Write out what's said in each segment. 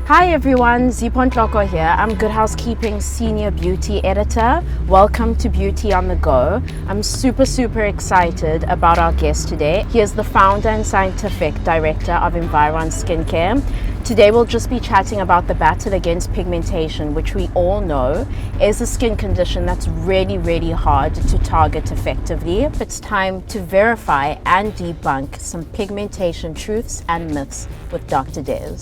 Hi everyone, Zipho Ntloko here. I'm Good Housekeeping Senior Beauty Editor. Welcome to Beauty on the Go. I'm super excited about our guest today. He is the founder and scientific director of Environ Skincare. Today we'll just be chatting about the battle against pigmentation, which we all know is a skin condition that's really hard to target effectively. It's time to verify and debunk some pigmentation truths and myths with Dr. Des.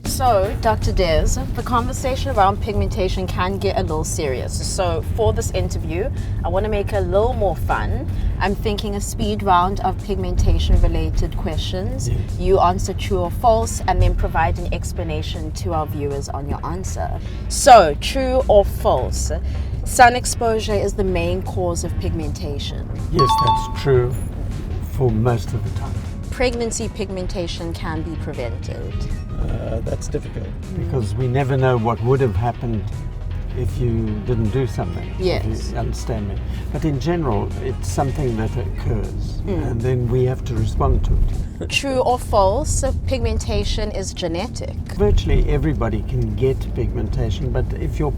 So, Dr. Des, the conversation around pigmentation can get a little serious. So, for this interview, I want to make it a little more fun. I'm thinking a speed round of pigmentation-related questions. Yes. You answer true or false, and then provide an explanation to our viewers on your answer. So, true or false? Sun exposure is the main cause of pigmentation. Yes, that's true for most of the time. Pregnancy pigmentation can be prevented. That's difficult because we never know what would have happened if you didn't do something. Yes. If you understand me. But in general, it's something that occurs and then we have to respond to it. True or false? Pigmentation is genetic. Virtually everybody can get pigmentation, but if your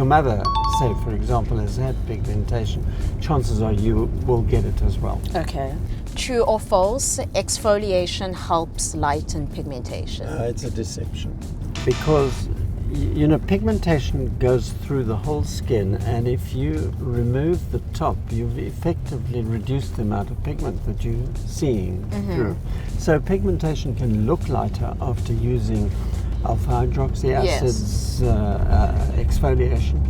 mother, say for example, has had pigmentation, chances are you will get it as well. Okay. True or false? Exfoliation helps lighten pigmentation. It's a deception. Because pigmentation goes through the whole skin, and if you remove the top, you've effectively reduced the amount of pigment that you're seeing through. So pigmentation can look lighter after using alpha hydroxy acids, exfoliation,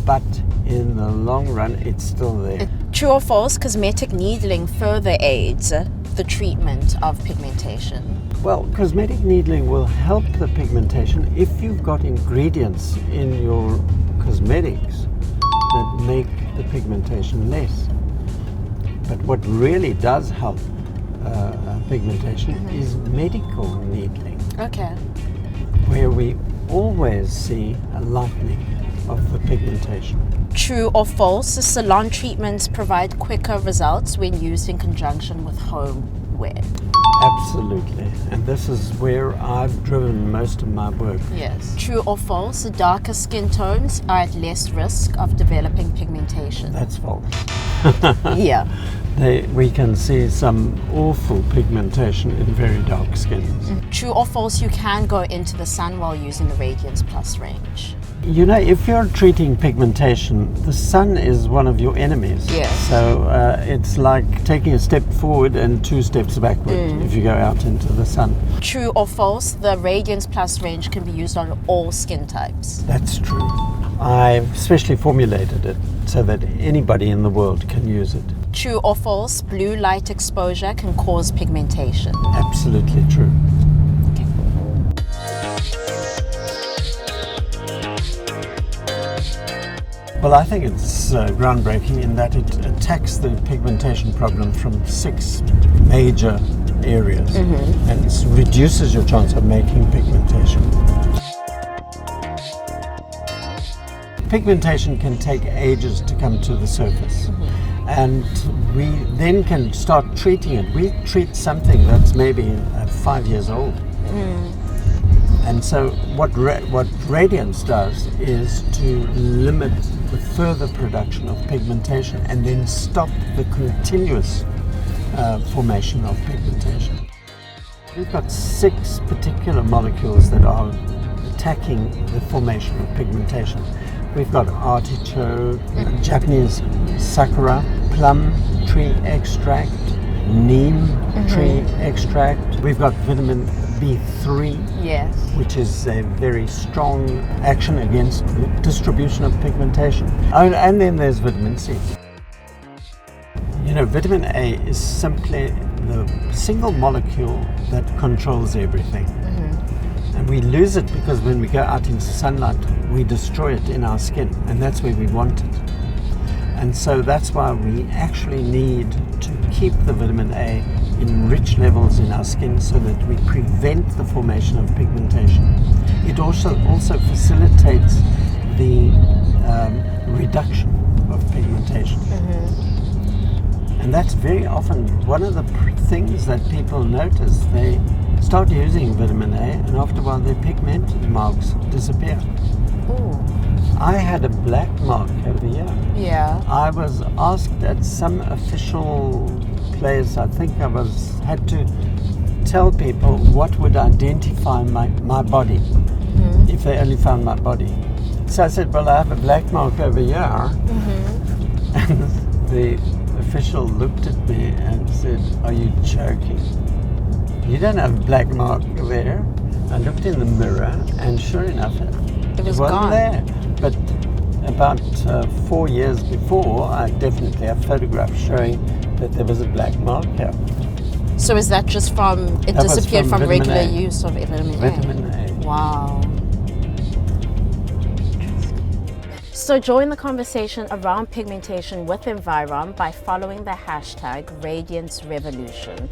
but in the long run, it's still there. True or false? Cosmetic needling further aids the treatment of pigmentation. Well, cosmetic needling will help the pigmentation if you've got ingredients in your cosmetics that make the pigmentation less. But what really does help pigmentation is medical needling, Okay. where we always see a lightening of the pigmentation. True or false? Salon treatments provide quicker results when used in conjunction with home wear. Absolutely, and this is where I've driven most of my work. Yes. True or false? Darker skin tones are at less risk of developing pigmentation. That's false. Yeah. We can see some awful pigmentation in very dark skins. True or false? You can go into the sun while using the Radiance Plus range. If you're treating pigmentation, the sun is one of your enemies. Yes. So it's like taking a step forward and 2 steps backward if you go out into the sun. True or false? The Radiance Plus range can be used on all skin types. That's true. I've specially formulated it so that anybody in the world can use it. True or false? Blue light exposure can cause pigmentation. Absolutely true. Well, I think it's groundbreaking in that it attacks the pigmentation problem from 6 major areas and it reduces your chance of making pigmentation. Pigmentation can take ages to come to the surface, and we then can start treating it. We treat something that's maybe 5 years old. And so what Radiance does is to limit the further production of pigmentation and then stop the continuous formation of pigmentation. We've got 6 particular molecules that are attacking the formation of pigmentation. We've got artichoke, Japanese sakura, plum tree extract, neem tree extract. We've got vitamin B3, Yes. which is a very strong action against the distribution of pigmentation. Oh, and then there's vitamin C. Vitamin A is simply the single molecule that controls everything. And we lose it because when we go out into sunlight, we destroy it in our skin, and that's where we want it. And so that's why we actually need to keep the vitamin A in rich levels in our skin so that we prevent the formation of pigmentation. It also facilitates the reduction of pigmentation. And that's very often one of the things that people notice. They start using vitamin A, and after a while their pigmented marks disappear. Ooh. I had a black mark over here. Yeah. I was asked at some official place, I think I had to tell people what would identify my body if they only found my body. So I said, well, I have a black mark over here. And the official looked at me and said, are you joking? You don't have a black mark there. I looked in the mirror, and sure enough, it wasn't gone. There. But about 4 years before, I definitely have photographs showing that there was a black mark here. So is that just from, it disappeared from regular use of vitamin A? Vitamin A. Wow. So join the conversation around pigmentation with Environ by following the hashtag Radiance Revolution.